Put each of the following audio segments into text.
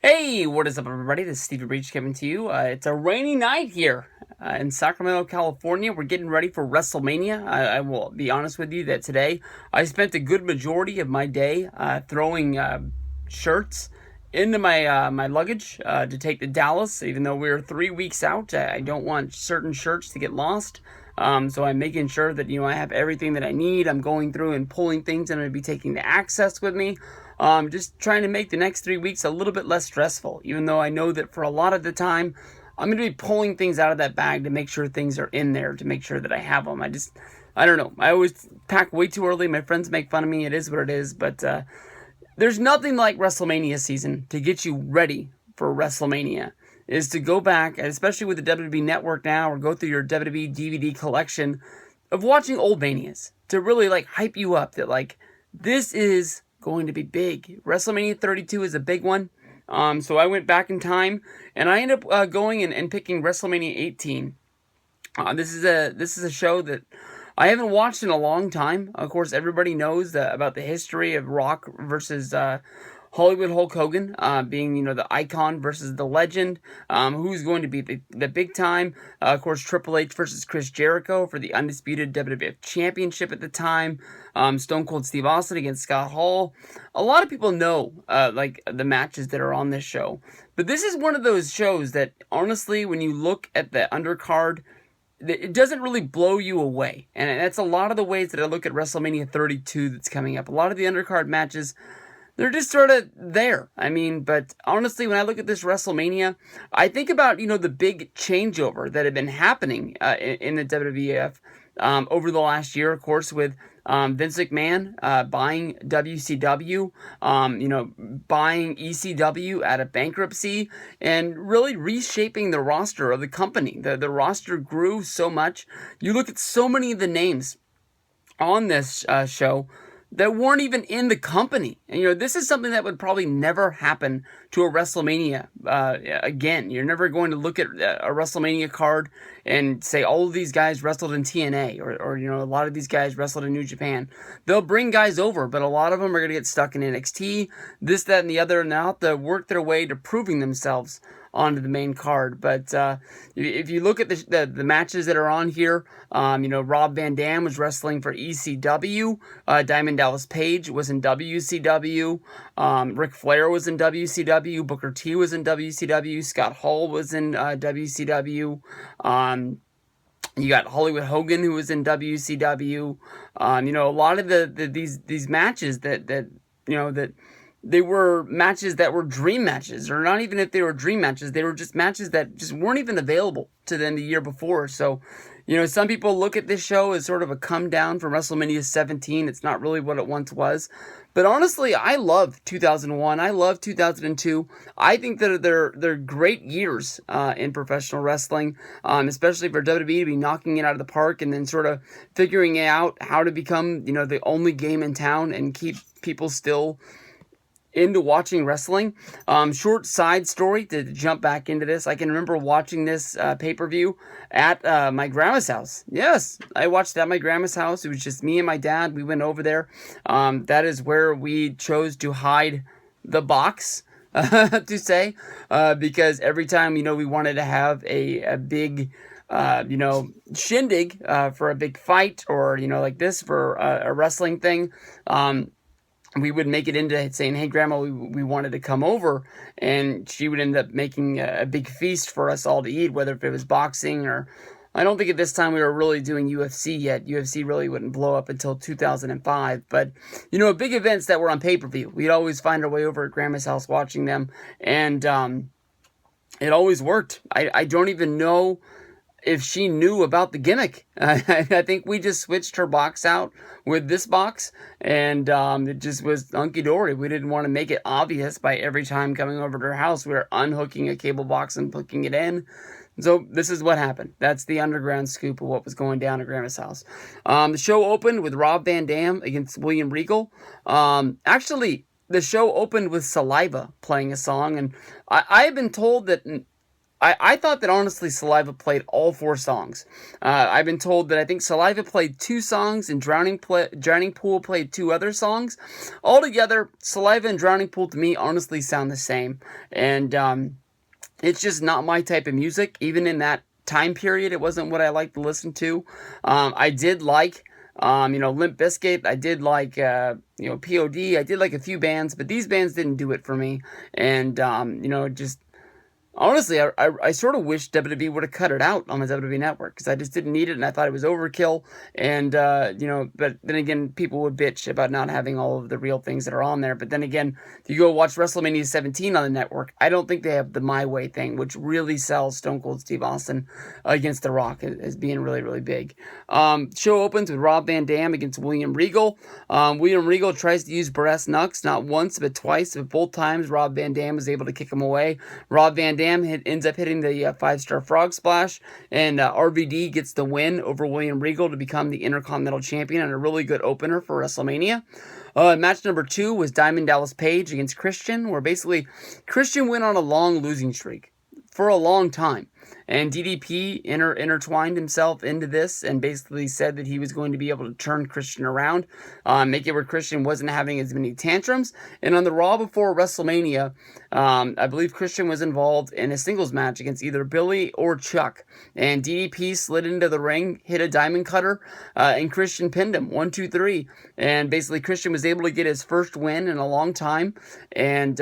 Hey, what is up, everybody? This is Stevie Breach coming to you. It's a rainy night here in Sacramento, California. We're getting ready for WrestleMania. I will be honest with you that today I spent a good majority of my day throwing shirts into my luggage to take to Dallas. Even though we're 3 weeks out, I don't want certain shirts to get lost. So I'm making sure that I have everything that I need. I'm going through and pulling things, and I'm going to be taking the access with me. Just trying to make the next 3 weeks a little bit less stressful, even though I know that for a lot of the time, I'm going to be pulling things out of that bag to make sure things are in there, to make sure that I have them. I don't know. I always pack way too early. My friends make fun of me. It is what it is. But there's nothing like WrestleMania season to get you ready for WrestleMania. Is to go back, especially with the WWE Network now, or go through your WWE DVD collection of watching old Manias to really hype you up that this is going to be big. WrestleMania 32 is a big one. So I went back in time and I ended up going and picking WrestleMania 18. This is a show that I haven't watched in a long time. Of course, everybody knows about the history of Rock versus Hollywood Hulk Hogan, being the icon versus the legend. Who's going to be the big time? Of course, Triple H versus Chris Jericho for the undisputed WWF Championship at the time. Stone Cold Steve Austin against Scott Hall. A lot of people know the matches that are on this show, but this is one of those shows that honestly, when you look at the undercard, it doesn't really blow you away. And that's a lot of the ways that I look at WrestleMania 32 that's coming up. A lot of the undercard matches, they're just sort of there. But honestly, when I look at this WrestleMania, I think about, the big changeover that had been happening in the WWF over the last year, of course, with Vince McMahon buying WCW, buying ECW out of bankruptcy, and really reshaping the roster of the company. The roster grew so much. You look at so many of the names on this show that weren't even in the company. And, this is something that would probably never happen to a WrestleMania again. You're never going to look at a WrestleMania card and say all of these guys wrestled in TNA or a lot of these guys wrestled in New Japan. They'll bring guys over, but a lot of them are going to get stuck in NXT, this, that, and the other, and they'll have to work their way to proving themselves onto the main card. But if you look at the matches that are on here, Rob Van Dam was wrestling for ECW. Diamond Dallas Page was in WCW. Ric Flair was in WCW. Booker T was in WCW. Scott Hall was in WCW. You got Hollywood Hogan, who was in WCW. A lot of these matches that they were matches that were dream matches, or not even if they were dream matches, they were just matches that just weren't even available to them the year before. So, some people look at this show as sort of a come down from WrestleMania 17. It's not really what it once was. But honestly, I love 2001. I love 2002. I think that they're great years in professional wrestling, especially for WWE to be knocking it out of the park and then sort of figuring out how to become, the only game in town and keep people still into watching wrestling. Short side story to jump back into this. I can remember watching this pay-per-view at my grandma's house. Yes, I watched it at my grandma's house. It was just me and my dad. We went over there. That is where we chose to hide the box, to say, because every time, we wanted to have a big shindig for a big fight, or, like this for a wrestling thing, we would make it into saying, hey, Grandma, we wanted to come over, and she would end up making a big feast for us all to eat, whether if it was boxing or... I don't think at this time we were really doing UFC yet. UFC really wouldn't blow up until 2005. But, big events that were on pay-per-view, we'd always find our way over at Grandma's house watching them, and it always worked. I don't even know if she knew about the gimmick. I think we just switched her box out with this box, and it just was hunky-dory. We didn't want to make it obvious by every time coming over to her house we were unhooking a cable box and hooking it in. So this is what happened. That's the underground scoop of what was going down at Grandma's house. The show opened with Rob Van Dam against William Regal. Actually, the show opened with Saliva playing a song, and I have been told that I thought that honestly Saliva played all 4 songs. I've been told that I think Saliva played 2 songs and Drowning Pool played 2 other songs. Altogether, Saliva and Drowning Pool to me honestly sound the same. And it's just not my type of music. Even in that time period, it wasn't what I liked to listen to. I did like Limp Bizkit. I did like, POD. I did like a few bands, but these bands didn't do it for me. And, just honestly, I sort of wish WWE would have cut it out on the WWE Network because I just didn't need it and I thought it was overkill. And, but then again, people would bitch about not having all of the real things that are on there. But then again, if you go watch WrestleMania 17 on the network, I don't think they have the My Way thing, which really sells Stone Cold Steve Austin against The Rock as being really, really big. Show opens with Rob Van Dam against William Regal. William Regal tries to use Brass Knucks, not once, but twice. But both times, Rob Van Dam is able to kick him away. Rob Van Dam ends up hitting the 5-star frog splash, and RVD gets the win over William Regal to become the Intercontinental Champion, and a really good opener for WrestleMania. Match number 2 was Diamond Dallas Page against Christian, where basically Christian went on a long losing streak for a long time. And DDP intertwined himself into this and basically said that he was going to be able to turn Christian around, make it where Christian wasn't having as many tantrums. And on the Raw before WrestleMania, I believe Christian was involved in a singles match against either Billy or Chuck. And DDP slid into the ring, hit a diamond cutter, and Christian pinned him 1, 2, 3. And basically Christian was able to get his first win in a long time. And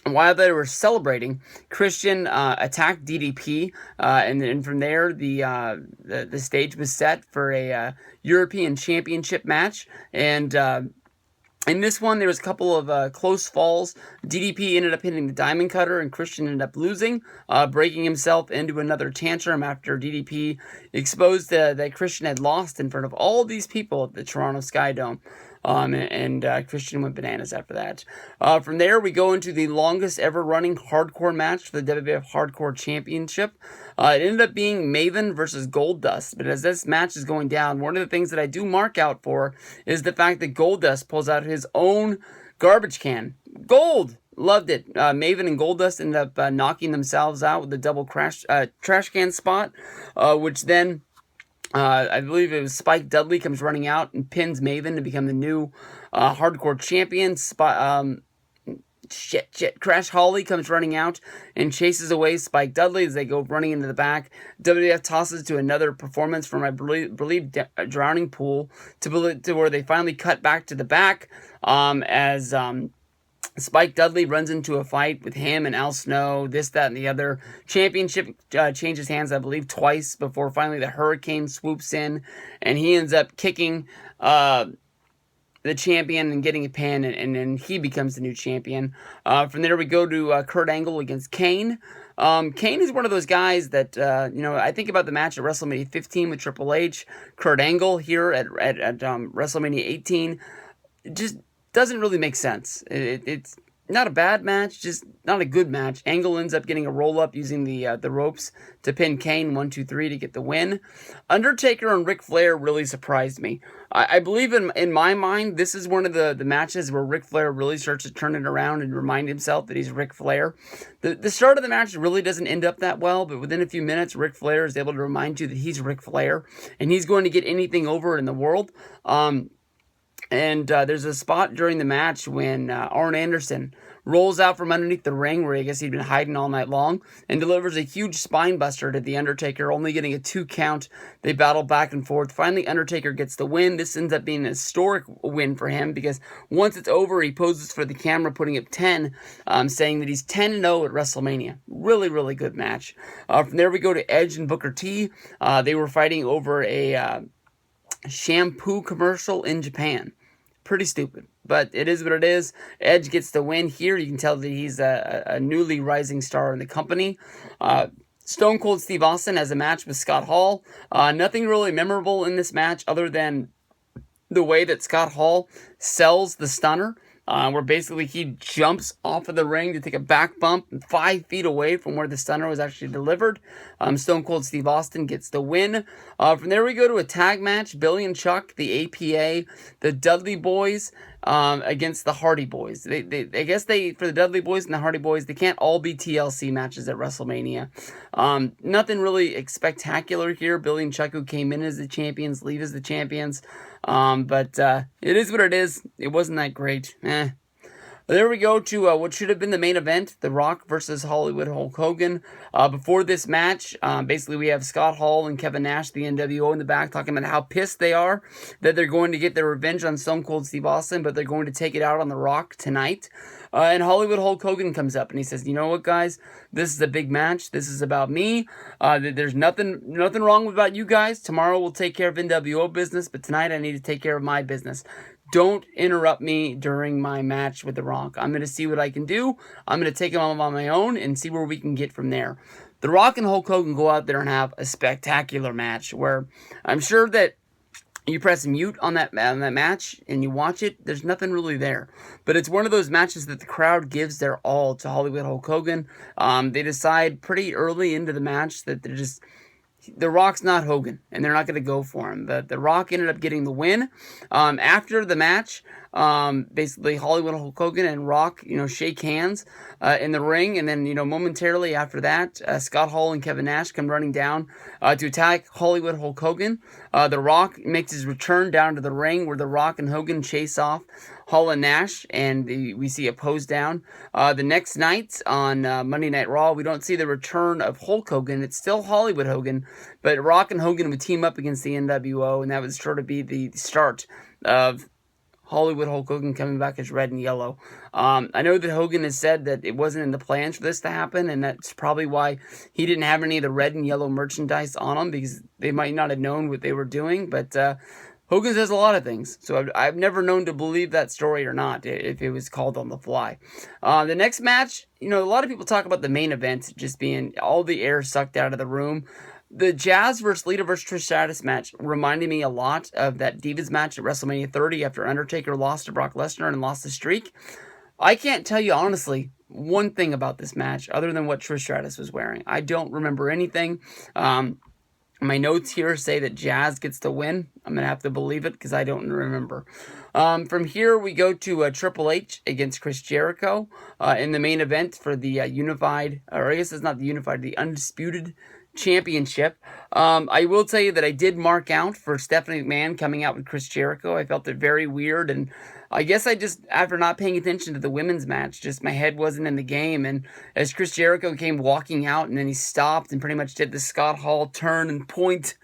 while they were celebrating, Christian attacked DDP, and then from there, the stage was set for a European Championship match. And in this one, there was a couple of close falls. DDP ended up hitting the diamond cutter, and Christian ended up losing, breaking himself into another tantrum after DDP exposed that Christian had lost in front of all these people at the Toronto Sky Dome. Christian went bananas after that. From there, we go into the longest ever running hardcore match for the WWF Hardcore Championship. It ended up being Maven versus Goldust. But as this match is going down, one of the things that I do mark out for is the fact that Goldust pulls out his own garbage can. Gold! Loved it. Maven and Goldust ended up knocking themselves out with the double trash can spot, which then I believe it was Spike Dudley comes running out and pins Maven to become the new hardcore champion. Crash Holly comes running out and chases away Spike Dudley as they go running into the back. WWF tosses to another performance from, I believe Drowning Pool to where they finally cut back to the back as Spike Dudley runs into a fight with him and Al Snow, this, that, and the other. Championship changes hands, I believe, twice before finally the Hurricane swoops in, and he ends up kicking the champion and getting a pin, and then he becomes the new champion. From there, we go to Kurt Angle against Kane. Kane is one of those guys that, I think about the match at WrestleMania 15 with Triple H. Kurt Angle here at WrestleMania 18. It just doesn't really make sense. It's not a bad match, just not a good match. Angle ends up getting a roll-up using the ropes to pin Kane 1, 2, 3 to get the win. Undertaker and Ric Flair really surprised me. I believe in my mind, this is one of the matches where Ric Flair really starts to turn it around and remind himself that he's Ric Flair. The start of the match really doesn't end up that well, but within a few minutes, Ric Flair is able to remind you that he's Ric Flair, and he's going to get anything over in the world. And there's a spot during the match when Arn Anderson rolls out from underneath the ring where I guess he'd been hiding all night long and delivers a huge spine buster to The Undertaker, only getting a 2 count. They battle back and forth. Finally, Undertaker gets the win. This ends up being an historic win for him because once it's over, he poses for the camera, putting up 10, saying that he's 10-0 at WrestleMania. Really, really good match. From there, we go to Edge and Booker T. They were fighting over a shampoo commercial in Japan. Pretty stupid, but it is what it is. Edge gets the win here. You can tell that he's a newly rising star in the company. Stone Cold Steve Austin has a match with Scott Hall. Nothing really memorable in this match other than the way that Scott Hall sells the stunner. Where basically he jumps off of the ring to take a back bump 5 feet away from where the stunner was actually delivered. Stone Cold Steve Austin gets the win. From there we go to a tag match. Billy and Chuck, the APA, the Dudley Boys, against the Hardy Boys. I guess for the Dudley Boys and the Hardy Boys, they can't all be TLC matches at WrestleMania. Nothing really spectacular here. Billy and Chuck, who came in as the champions, leave as the champions. But it is what it is. It wasn't that great. There we go to what should have been the main event, The Rock versus Hollywood Hulk Hogan. Before this match, basically we have Scott Hall and Kevin Nash, the NWO, in the back, talking about how pissed they are that they're going to get their revenge on Stone Cold Steve Austin, but they're going to take it out on The Rock tonight. And Hollywood Hulk Hogan comes up and he says, "You know what, guys? This is a big match. This is about me. There's nothing wrong about you guys. Tomorrow we'll take care of NWO business, but tonight I need to take care of my business. Don't interrupt me during my match with The Rock. I'm going to see what I can do. I'm going to take him on my own and see where we can get from there." The Rock and Hulk Hogan go out there and have a spectacular match where I'm sure that you press mute on that match and you watch it, there's nothing really there. But it's one of those matches that the crowd gives their all to Hollywood Hulk Hogan. They decide pretty early into the match that The Rock's not Hogan, and they're not going to go for him. But The Rock ended up getting the win. After the match, basically Hollywood Hulk Hogan and Rock, shake hands in the ring, and then, momentarily after that, Scott Hall and Kevin Nash come running down to attack Hollywood Hulk Hogan. The Rock makes his return down to the ring where The Rock and Hogan chase off Hall and Nash, and we see a pose down. The next night on Monday Night Raw, we don't see the return of Hulk Hogan. It's still Hollywood Hogan, but Rock and Hogan would team up against the NWO, and that would sort of be the start of Hollywood Hulk Hogan coming back as red and yellow. I know that Hogan has said that it wasn't in the plans for this to happen, and that's probably why he didn't have any of the red and yellow merchandise on him, because they might not have known what they were doing, but Hogan says a lot of things, so I've never known to believe that story or not, if it was called on the fly. The next match, a lot of people talk about the main event just being all the air sucked out of the room. The Jazz versus Lita versus Trish Stratus match reminded me a lot of that Divas match at WrestleMania 30 after Undertaker lost to Brock Lesnar and lost the streak. I can't tell you honestly one thing about this match other than what Trish Stratus was wearing. I don't remember anything. My notes here say that Jazz gets the win. I'm going to have to believe it because I don't remember. From here, we go to Triple H against Chris Jericho in the main event for the unified, or I guess it's not the unified, the undisputed championship. I will tell you that I did mark out for Stephanie McMahon coming out with Chris Jericho. I felt it very weird, and I guess I just, after not paying attention to the women's match, just my head wasn't in the game, and as Chris Jericho came walking out, and then he stopped and pretty much did the Scott Hall turn and point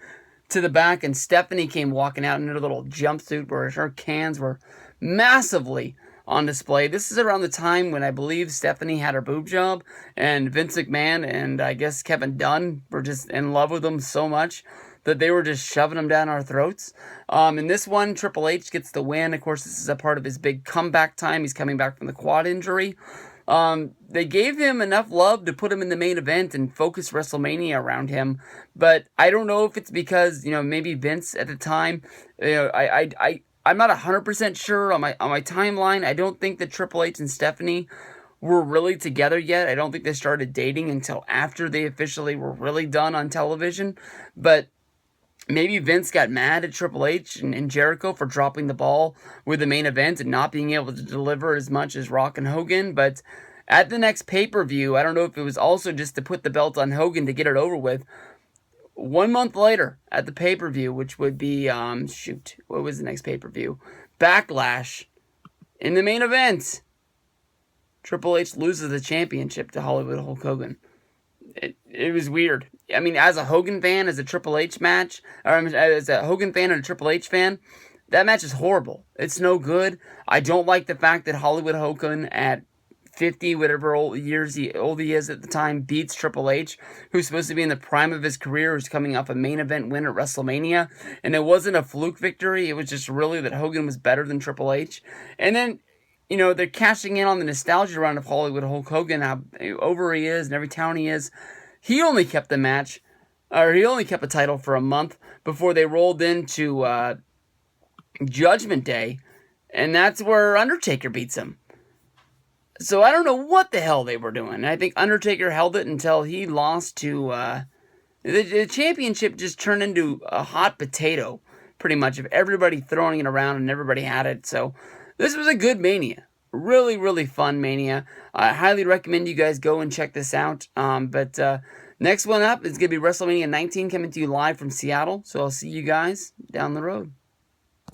to the back, and Stephanie came walking out in her little jumpsuit where her cans were massively on display. This is around the time when I believe Stephanie had her boob job, and Vince McMahon and I guess Kevin Dunn were just in love with them so much that they were just shoving them down our throats. In this one, Triple H gets the win. Of course, this is a part of his big comeback time. He's coming back from the quad injury. They gave him enough love to put him in the main event and focus WrestleMania around him, but I don't know if it's because, maybe Vince at the time, I'm not 100% sure on my timeline. I don't think that Triple H and Stephanie were really together yet. I don't think they started dating until after they officially were really done on television. But maybe Vince got mad at Triple H and Jericho for dropping the ball with the main event and not being able to deliver as much as Rock and Hogan. But at the next pay-per-view, I don't know if it was also just to put the belt on Hogan to get it over with. 1 month later, at the pay-per-view, which would be, what was the next pay-per-view? Backlash. In the main event, Triple H loses the championship to Hollywood Hulk Hogan. It was weird. I mean, as a Hogan fan, as a Triple H match, or as a Hogan fan and a Triple H fan, that match is horrible. It's no good. I don't like the fact that Hollywood Hogan at 50, whatever old he is at the time, beats Triple H, who's supposed to be in the prime of his career, who's coming off a main event win at WrestleMania, and it wasn't a fluke victory, it was just really that Hogan was better than Triple H. And then, they're cashing in on the nostalgia round of Hollywood Hulk Hogan, how over he is, and every town he is. He only kept the match, or he only kept the title for a month before they rolled into Judgment Day, and that's where Undertaker beats him. So I don't know what the hell they were doing. I think Undertaker held it until he lost to... the championship just turned into a hot potato, pretty much, of everybody throwing it around and everybody had it. So This was a good Mania. Really, really fun Mania. I highly recommend you guys go and check this out. But next one up is going to be WrestleMania 19 coming to you live from Seattle. So I'll see you guys down the road.